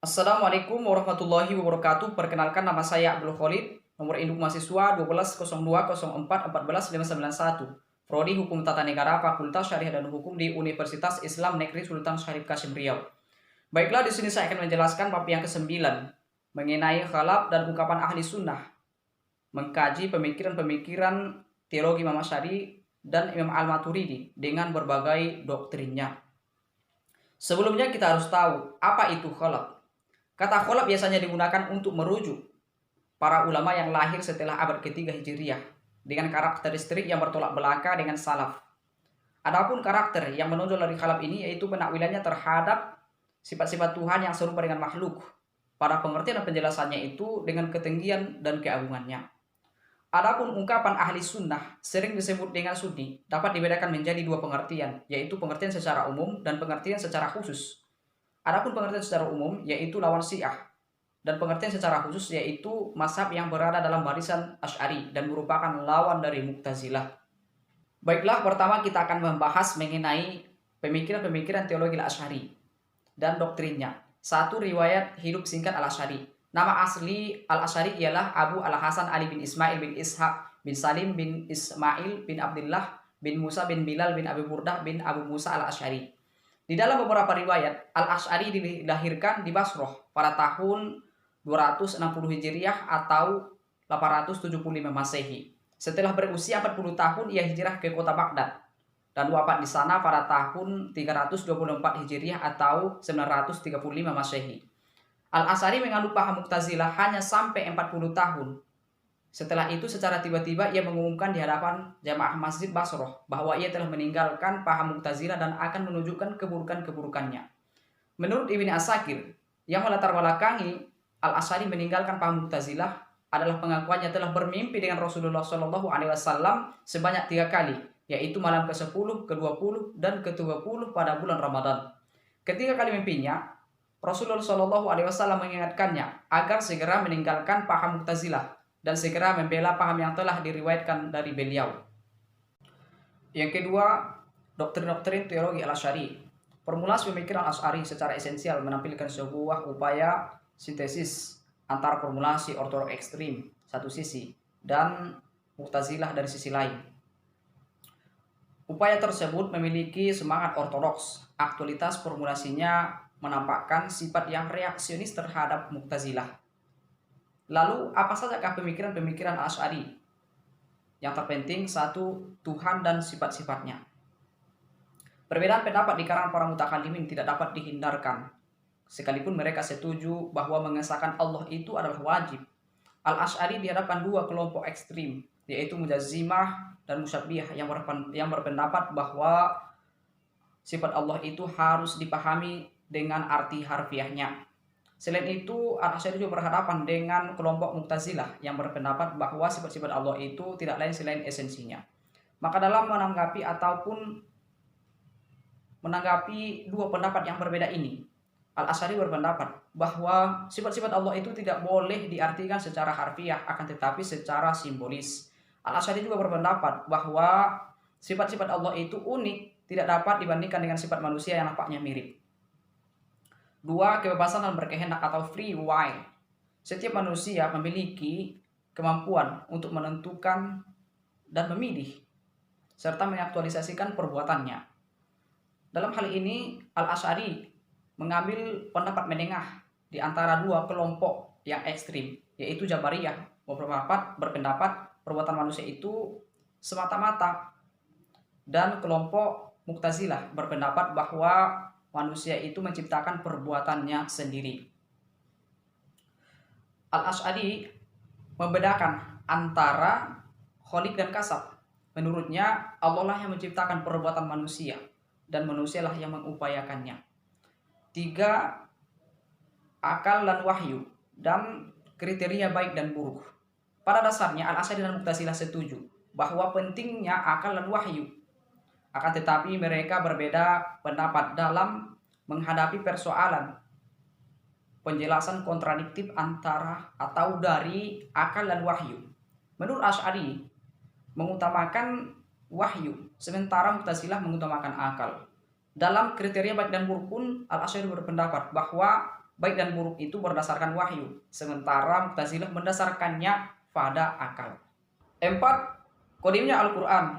Assalamualaikum warahmatullahi wabarakatuh. Perkenalkan nama saya Abdul Khalid. Nomor induk mahasiswa 120204141591. Prodi Hukum Tata Negara Fakultas Syariah dan Hukum di Universitas Islam Negeri Sultan Syarif Kasim Riau. Baiklah, di sini saya akan menjelaskan bab yang ke-9 mengenai khalaf dan ungkapan ahli sunnah, mengkaji pemikiran-pemikiran teologi Imam Asy'ari dan Imam Al-Maturidi dengan berbagai doktrinnya. Sebelumnya kita harus tahu apa itu khalaf. Kata kholaf biasanya digunakan untuk merujuk para ulama yang lahir setelah abad ketiga Hijriyah dengan karakteristik yang bertolak belakang dengan salaf. Adapun karakter yang menonjol dari khalaf ini yaitu penakwilannya terhadap sifat-sifat Tuhan yang serupa dengan makhluk. Pada pengertian dan penjelasannya itu dengan ketinggian dan keagungannya. Adapun ungkapan ahli sunnah sering disebut dengan sunni dapat dibedakan menjadi dua pengertian, yaitu pengertian secara umum dan pengertian secara khusus. Adapun pengertian secara umum yaitu lawan Syiah dan pengertian secara khusus yaitu mazhab yang berada dalam barisan Asy'ari dan merupakan lawan dari Mu'tazilah. Baiklah, pertama kita akan membahas mengenai pemikiran-pemikiran teologi Al-Asy'ari dan doktrinnya. Satu, riwayat hidup singkat Al-Asy'ari. Nama asli Al-Asy'ari ialah Abu Al-Hasan Ali bin Ismail bin Ishaq bin Salim bin Ismail bin Abdullah bin Musa bin Bilal bin Abi Burdah bin Abu Musa Al-Asy'ari. Di dalam beberapa riwayat, Al-Asy'ari dilahirkan di Basroh pada tahun 260 Hijriah atau 875 Masehi. Setelah berusia 40 tahun, ia hijrah ke kota Baghdad dan wafat di sana pada tahun 324 Hijriah atau 935 Masehi. Al-Asy'ari menganut paham Mu'tazilah hanya sampai 40 tahun. Setelah itu secara tiba-tiba ia mengumumkan di hadapan jamaah Masjid Basroh bahwa ia telah meninggalkan paham Mu'tazilah dan akan menunjukkan keburukan-keburukannya. Menurut Ibnu Asakir, yang melatar belakangi Al-Asy'ari meninggalkan paham Mu'tazilah adalah pengakuannya telah bermimpi dengan Rasulullah SAW sebanyak 3 kali, yaitu malam ke-10, ke-20, dan ke-20 pada bulan Ramadan. Ketiga kali mimpinya, Rasulullah SAW mengingatkannya agar segera meninggalkan paham Mu'tazilah dan segera membela paham yang telah diriwayatkan dari beliau. Yang kedua, doktrin-doktrin teologi Al-Asy'ari. Formulasi pemikiran Asy'ari secara esensial menampilkan sebuah upaya sintesis antara formulasi ortodoks ekstrim satu sisi dan Mu'tazilah dari sisi lain. Upaya tersebut memiliki semangat ortodoks. Aktualitas formulasinya menampakkan sifat yang reaksionis terhadap Mu'tazilah. Lalu, apa sajakah pemikiran-pemikiran Asy'ari? Yang terpenting, satu, Tuhan dan sifat-sifatnya. Perbedaan pendapat di kalangan para mutakallimin tidak dapat dihindarkan. Sekalipun mereka setuju bahwa mengesahkan Allah itu adalah wajib. Al-Asy'ari dihadapkan dua kelompok ekstrim, yaitu Mujazzimah dan Musyabbihah yang berpendapat bahwa sifat Allah itu harus dipahami dengan arti harfiahnya. Selain itu, Al-Asy'ari juga berhadapan dengan kelompok Mu'tazilah yang berpendapat bahwa sifat-sifat Allah itu tidak lain selain esensinya. Maka dalam menanggapi dua pendapat yang berbeda ini, Al-Asy'ari berpendapat bahwa sifat-sifat Allah itu tidak boleh diartikan secara harfiah, akan tetapi secara simbolis. Al-Asy'ari juga berpendapat bahwa sifat-sifat Allah itu unik, tidak dapat dibandingkan dengan sifat manusia yang nampaknya mirip. Dua, kebebasan dan berkehendak atau free will. Setiap manusia memiliki kemampuan untuk menentukan dan memilih, serta mengaktualisasikan perbuatannya. Dalam hal ini, Al-Asy'ari mengambil pendapat menengah di antara dua kelompok yang ekstrim, yaitu Jabariyah berpendapat perbuatan manusia itu semata-mata, dan kelompok Mu'tazilah berpendapat bahwa manusia itu menciptakan perbuatannya sendiri. Al-Asy'ari membedakan antara kholik dan kasab. Menurutnya, Allah lah yang menciptakan perbuatan manusia dan manusialah yang mengupayakannya. Tiga, akal dan wahyu dan kriteria baik dan buruk. Pada dasarnya Al-Asy'ari dan Mu'tazilah setuju bahwa pentingnya akal dan wahyu. Akan tetapi mereka berbeda pendapat dalam menghadapi persoalan penjelasan kontradiktif antara atau dari akal dan wahyu. Menurut Asy'ari mengutamakan wahyu, sementara Mu'tazilah mengutamakan akal. Dalam kriteria baik dan buruk pun Al-Asy'ari berpendapat bahwa baik dan buruk itu berdasarkan wahyu, sementara Mu'tazilah mendasarkannya pada akal. 4. Kodimnya Al-Quran.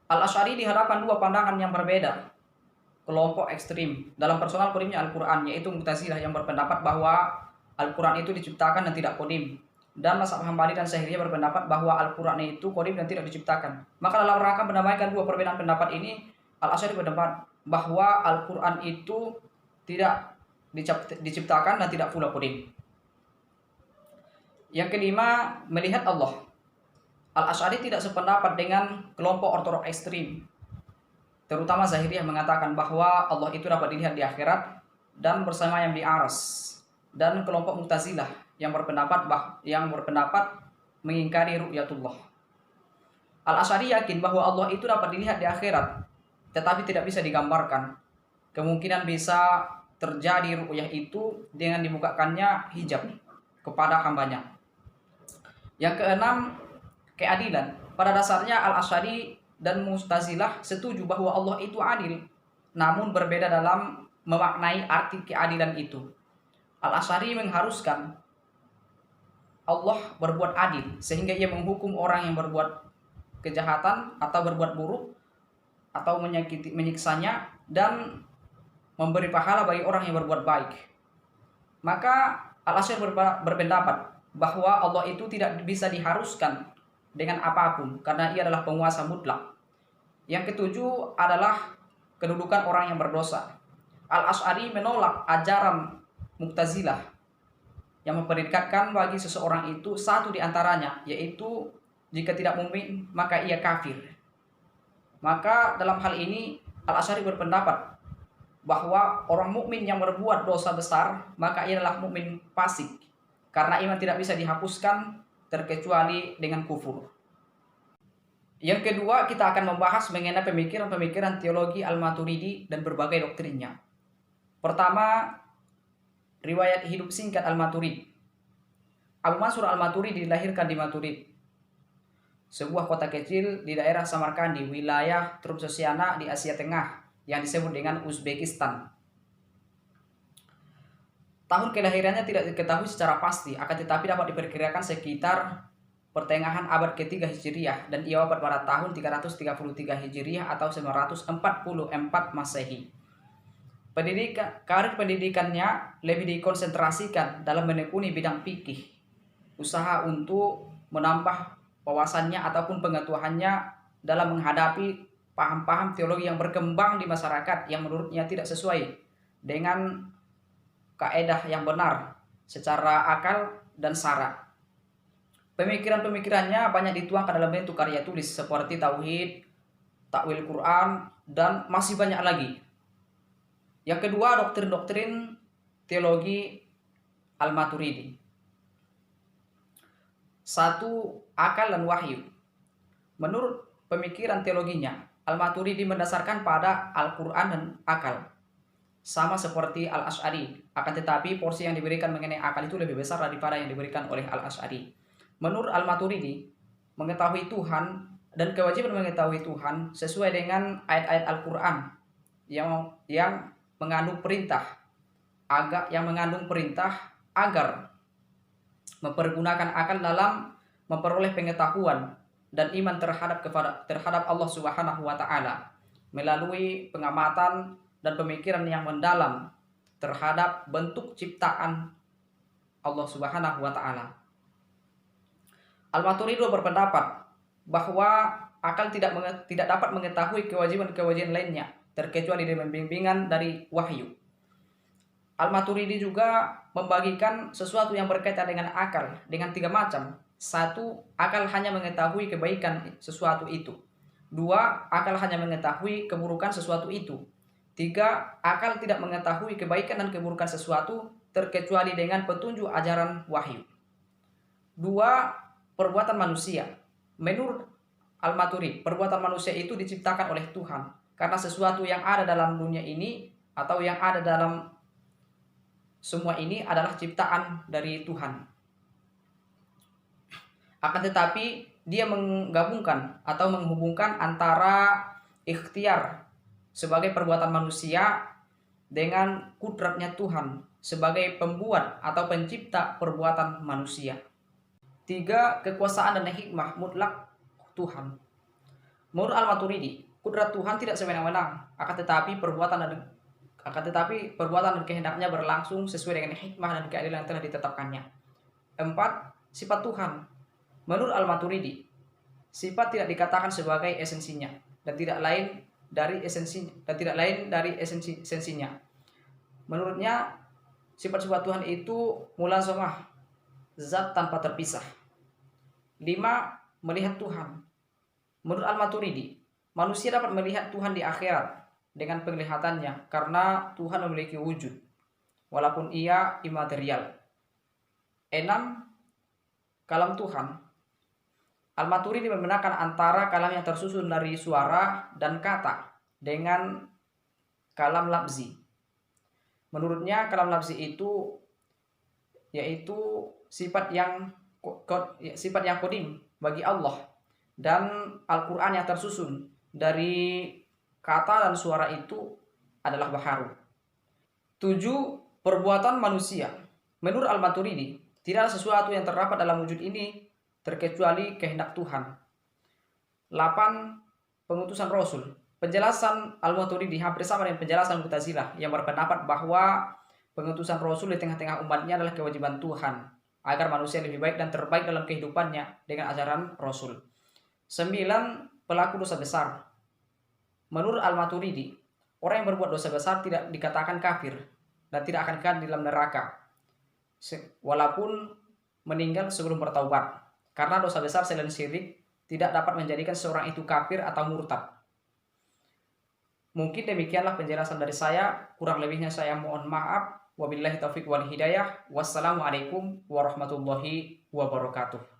Al-Asy'ari dihadapkan dua pandangan yang berbeda, kelompok ekstrim dalam personal kodimnya Al-Quran, yaitu Mu'tazilah yang berpendapat bahwa Al-Quran itu diciptakan dan tidak kodim, dan mazhab Hambali dan Syahiriyah berpendapat bahwa Al-Quran itu kodim dan tidak diciptakan. Maka dalam rangka mendamaikan dua perbedaan pendapat ini, Al-Asy'ari berpendapat bahwa Al-Quran itu tidak diciptakan dan tidak pula kodim. Yang kelima, melihat Allah. Al-Asy'ari tidak sependapat dengan kelompok ortodoks ekstrim, terutama Zahiriyah mengatakan bahwa Allah itu dapat dilihat di akhirat dan bersemayam di aras, dan kelompok Mu'tazilah yang berpendapat mengingkari ru'yatullah. Al-Asy'ari yakin bahwa Allah itu dapat dilihat di akhirat, tetapi tidak bisa digambarkan. Kemungkinan bisa terjadi ru'yah itu dengan dibukakannya hijab kepada hambanya. Yang keenam, keadilan. Pada dasarnya Al-Asy'ari dan Mu'tazilah setuju bahwa Allah itu adil, namun berbeda dalam memaknai arti keadilan itu. Al-Asy'ari mengharuskan Allah berbuat adil, sehingga ia menghukum orang yang berbuat kejahatan atau berbuat buruk atau menyiksanya, dan memberi pahala bagi orang yang berbuat baik. Maka Al-Asy'ari berpendapat bahwa Allah itu tidak bisa diharuskan dengan apapun, karena ia adalah penguasa mutlak. Yang ketujuh adalah kedudukan orang yang berdosa. Al-Asy'ari menolak ajaran Mu'tazilah yang memperikatkan bagi seseorang itu satu di antaranya, yaitu jika tidak mukmin maka ia kafir. Maka dalam hal ini Al-Asy'ari berpendapat bahwa orang mukmin yang berbuat dosa besar maka ia adalah mukmin fasik, karena iman tidak bisa dihapuskan terkecuali dengan kufur. Yang kedua, kita akan membahas mengenai pemikiran-pemikiran teologi Al-Maturidi dan berbagai doktrinnya. Pertama, riwayat hidup singkat Al-Maturidi. Abu Mansur Al-Maturidi dilahirkan di Maturid, sebuah kota kecil di daerah Samarkandi, wilayah Trubzosiana di Asia Tengah yang disebut dengan Uzbekistan. Tahun kelahirannya tidak diketahui secara pasti, akan tetapi dapat diperkirakan sekitar pertengahan abad ke-3 Hijriah, dan ia wafat pada tahun 333 Hijriah atau 944 Masehi. Karir pendidikannya lebih dikonsentrasikan dalam menekuni bidang fikih, usaha untuk menambah wawasannya ataupun pengetahuannya dalam menghadapi paham-paham teologi yang berkembang di masyarakat yang menurutnya tidak sesuai dengan kaedah yang benar secara akal dan syara. Pemikiran-pemikirannya banyak dituangkan dalam bentuk karya tulis seperti Tauhid, Takwil Quran, dan masih banyak lagi. Yang kedua, doktrin-doktrin teologi Al-Maturidi. 1. Akal dan wahyu. Menurut pemikiran teologinya, Al-Maturidi mendasarkan pada Al-Quran dan akal, sama seperti Al-Asy'ari, akan tetapi porsi yang diberikan mengenai akal itu lebih besar daripada yang diberikan oleh Al-Asy'ari. Menurut Al-Maturidi, mengetahui Tuhan dan kewajiban mengetahui Tuhan sesuai dengan ayat-ayat Al-Quran yang mengandung perintah agar mempergunakan akal dalam memperoleh pengetahuan dan iman terhadap Allah Subhanahu wa taala melalui pengamatan dan pemikiran yang mendalam terhadap bentuk ciptaan Allah Subhanahu wa taala. Al-Maturidi berpendapat bahwa akal tidak dapat mengetahui kewajiban-kewajiban lainnya terkecuali dengan bimbingan dari wahyu. Al-Maturidi juga membagikan sesuatu yang berkaitan dengan akal dengan 3 macam. 1. Akal hanya mengetahui kebaikan sesuatu itu. 2. Akal hanya mengetahui keburukan sesuatu itu. 3. Akal tidak mengetahui kebaikan dan keburukan sesuatu terkecuali dengan petunjuk ajaran wahyu. 2. Perbuatan manusia. Menurut Al-Maturidi, perbuatan manusia itu diciptakan oleh Tuhan, karena sesuatu yang ada dalam dunia ini atau yang ada dalam semua ini adalah ciptaan dari Tuhan. Akan tetapi dia menggabungkan atau menghubungkan antara ikhtiar sebagai perbuatan manusia dengan kudratnya Tuhan sebagai pembuat atau pencipta perbuatan manusia. 3. Kekuasaan dan hikmah mutlak Tuhan. Menurut Al-Maturidi, kudrat Tuhan tidak sewenang-wenang, akan tetapi perbuatan dan kehendaknya berlangsung sesuai dengan hikmah dan keadilan yang telah ditetapkannya. 4. Sifat Tuhan. Menurut Al-Maturidi, sifat tidak dikatakan sebagai esensinya dan tidak lain dari esensinya. Menurutnya, sifat-sifat Tuhan itu mulazamah, zat tanpa terpisah. 5. Melihat Tuhan. Menurut Al-Maturidi, manusia dapat melihat Tuhan di akhirat dengan penglihatannya karena Tuhan memiliki wujud, walaupun ia imaterial. 6. Kalam Tuhan. Al-Maturidi membedakan antara kalam yang tersusun dari suara dan kata dengan kalam lafzi. Menurutnya kalam lafzi itu yaitu sifat yang qadim bagi Allah, dan Al-Quran yang tersusun dari kata dan suara itu adalah baharu. 7. Perbuatan manusia. Menurut Al-Maturidi, tidak ada sesuatu yang terdapat dalam wujud ini terkecuali kehendak Tuhan. 8. Pengutusan Rasul. Penjelasan Al-Maturidi hampir sama dengan penjelasan Mu'tazilah yang berpendapat bahwa pengutusan Rasul di tengah-tengah umatnya adalah kewajiban Tuhan agar manusia lebih baik dan terbaik dalam kehidupannya dengan ajaran Rasul. 9. Pelaku dosa besar. Menurut Al-Maturidi, orang yang berbuat dosa besar tidak dikatakan kafir dan tidak akan kekal di dalam neraka walaupun meninggal sebelum bertaubat, karena dosa besar selain syirik tidak dapat menjadikan seorang itu kafir atau murtad. Mungkin demikianlah penjelasan dari saya, kurang lebihnya saya mohon maaf. Wabillahi taufiq wal hidayah. Wassalamualaikum warahmatullahi wabarakatuh.